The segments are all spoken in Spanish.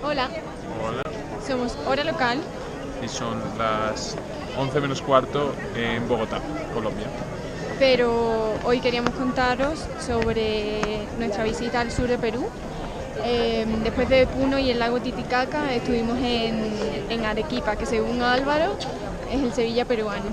Hola, Hola, somos Hora Local, y son las 11 menos cuarto en Bogotá, Colombia. pero hoy queríamos contaros sobre nuestra visita al sur de Perú. Después de Puno y el lago Titicaca estuvimos en Arequipa, que según Álvaro es el Sevilla peruano.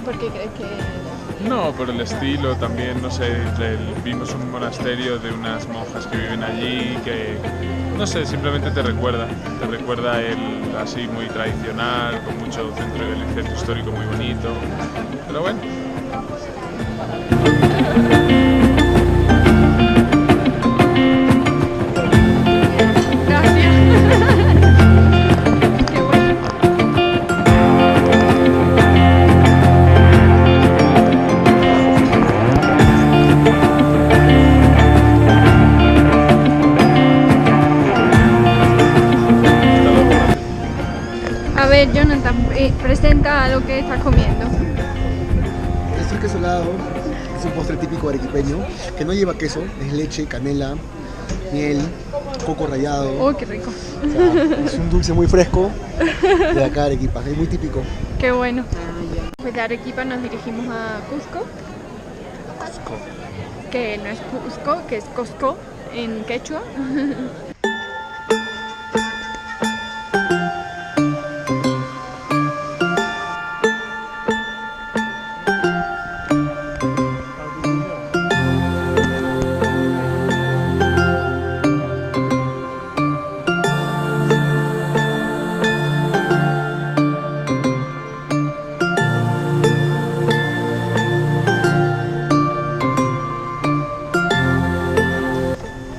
¿Por qué crees que...? No, por el estilo también, no sé, vimos un monasterio de unas monjas que viven allí, que, no sé, simplemente te recuerda el así muy tradicional, con mucho centro histórico muy bonito, pero bueno. Gracias. Qué bueno. A ver, Jonathan, presenta lo que estás comiendo. El queso helado es un postre típico arequipeño que no lleva queso, es leche, canela, miel, coco rallado. ¡Oh, qué rico! O sea, es un dulce muy fresco de acá de Arequipa, es muy típico. ¡Qué bueno! Pues de Arequipa nos dirigimos a Cusco, que no es Cusco, que es Cosco en quechua.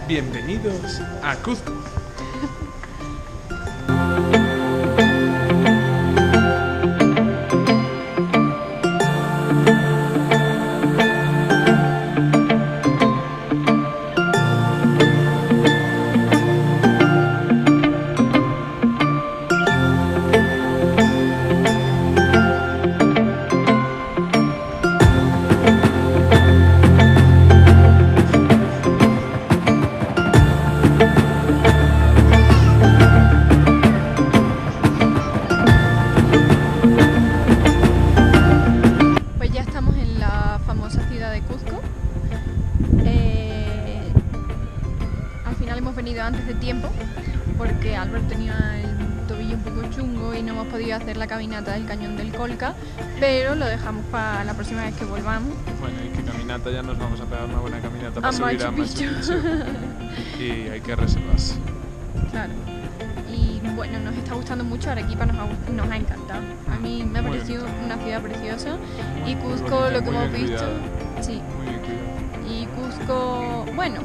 Bienvenidos a Cuzco. Pues ya estamos en la famosa ciudad de Cuzco. Al final hemos venido antes de tiempo porque Álvaro tenía el tobillo un poco chungo y no hemos podido hacer la caminata del Cañón del Colca, pero lo dejamos para la próxima vez que volvamos. Bueno, y que caminata ya nos vamos a pegar una buena caminata para A subir a Machu Machu Picchu. Picchu. Y hay que reservarse. Claro. Y bueno, nos está gustando mucho, Arequipa nos ha encantado. A mí me ha Muy parecido bonito. una ciudad preciosa y Muy Cusco, bonita, lo que muy hemos bien visto, cuidada. sí. Muy bien cuidado. Y Cusco, bueno,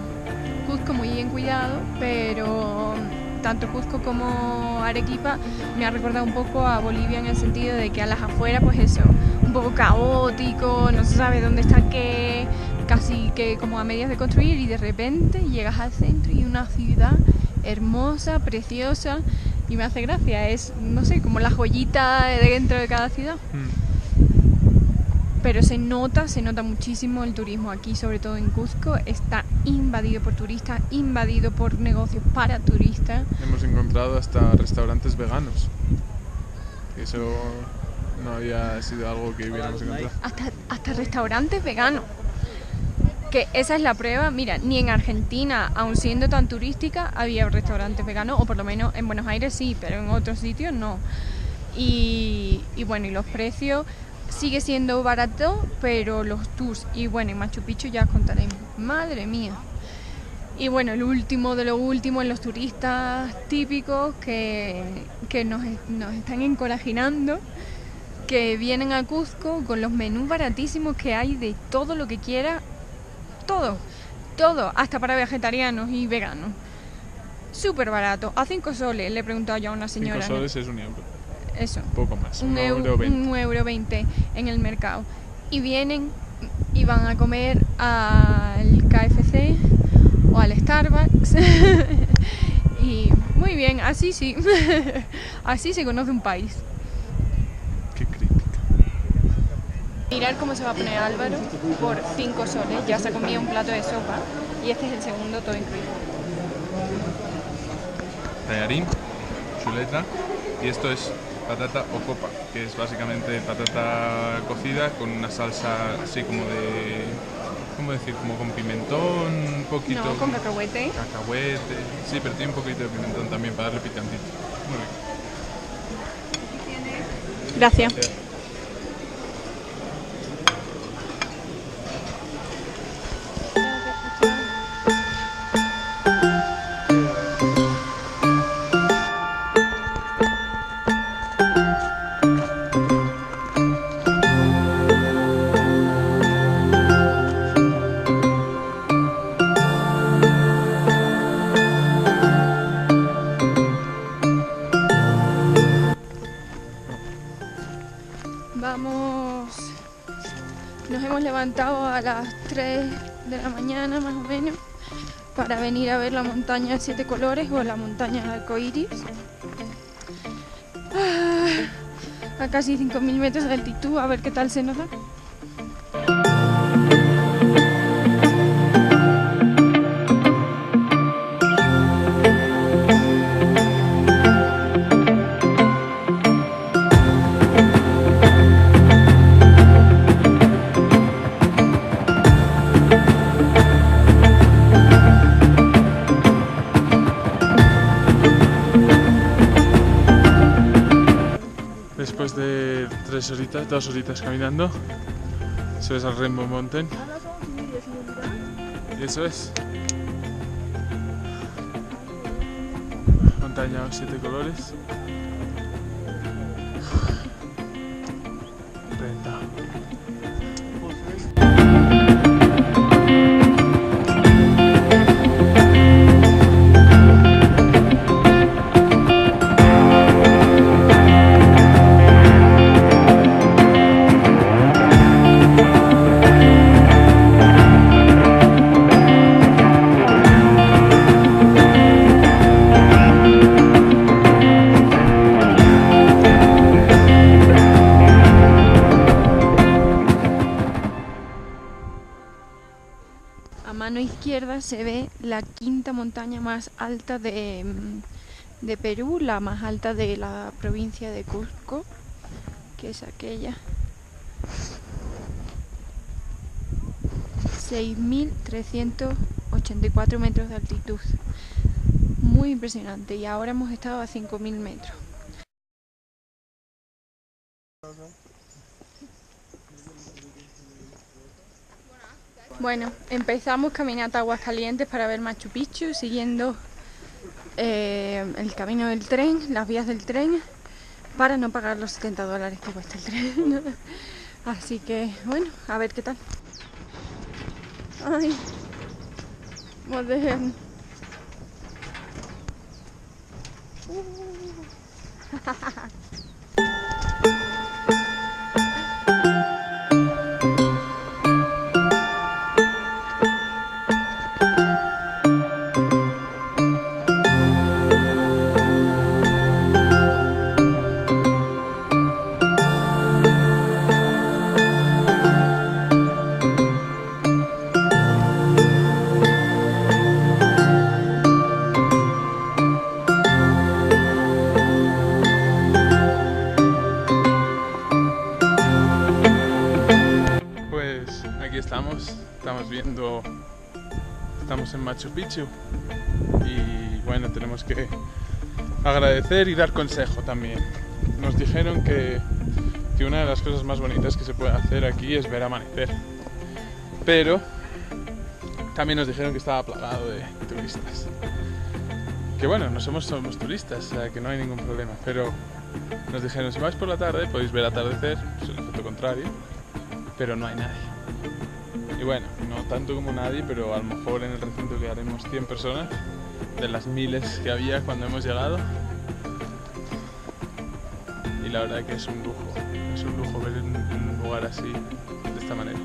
Cusco muy bien cuidado, pero tanto Cusco como Arequipa me ha recordado un poco a Bolivia en el sentido de que a las afueras, pues eso, un poco caótico, no se sabe dónde está qué, casi que como a medias de construir, y de repente llegas al centro y una ciudad hermosa, preciosa, y me hace gracia. Es, no sé, como la joyita de dentro de cada ciudad. Pero se nota muchísimo el turismo aquí, sobre todo en Cuzco. Está invadido por turistas, invadido por negocios para turistas. Hemos encontrado hasta restaurantes veganos. Eso no había sido algo que hubiéramos encontrado. Hasta restaurantes veganos. Que esa es la prueba. Mira, ni en Argentina, aun siendo tan turística, había restaurantes veganos, o por lo menos en Buenos Aires sí, pero en otros sitios no. Y bueno, y los precios sigue siendo barato, pero los tours, y bueno, en Machu Picchu ya os contaré, madre mía. Y bueno, el último de lo último en los turistas típicos que nos están encorajinando, que vienen a Cuzco con los menús baratísimos que hay de todo lo que quiera, todo, hasta para vegetarianos y veganos. Súper barato, a 5 soles, le he preguntado yo a una señora. 5 soles es un euro. Eso. Un poco más, un euro 20 en el mercado. Y vienen y van a comer al KFC o al Starbucks. Y muy bien, así sí. Así se conoce un país. Qué crítica. Mirar cómo se va a poner Álvaro por 5 soles. Ya se ha comido un plato de sopa y este es el segundo, todo incluido. Tallarín, chuleta, y esto es patata o copa, que es básicamente patata cocida con una salsa así como de... ¿Cómo decir? Como con pimentón, un poquito... No, con cacahuete. Cacahuete, sí, pero tiene un poquito de pimentón también para darle picantito. Muy bien. Gracias. Nos hemos levantado a las 3 de la mañana más o menos para venir a ver la montaña de 7 colores o la montaña del arcoíris. A casi 5.000 metros de altitud, a ver qué tal se nos da. Después de 2 horitas caminando, eso es el Rainbow Mountain. Y eso es montaña 7 colores. Reventado. A mano izquierda se ve la 5ª montaña más alta de Perú, la más alta de la provincia de Cuzco, que es aquella. 6.384 metros de altitud. Muy impresionante, y ahora hemos estado a 5.000 metros. Bueno, empezamos caminata a Aguascalientes para ver Machu Picchu, siguiendo el camino del tren, las vías del tren, para no pagar los $70 que cuesta el tren. Así que, bueno, a ver qué tal. Ay, moderno. estamos en Machu Picchu y bueno, tenemos que agradecer y dar consejo también. Nos dijeron que una de las cosas más bonitas que se puede hacer aquí es ver amanecer, pero también nos dijeron que estaba plagado de turistas. Que bueno, no somos turistas, o sea que no hay ningún problema, pero nos dijeron, si vais por la tarde podéis ver atardecer, es el efecto contrario, pero no hay nadie. Y bueno, no tanto como nadie, pero a lo mejor en el recinto quedaremos 100 personas de las miles que había cuando hemos llegado. Y la verdad que es un lujo ver un lugar así, de esta manera.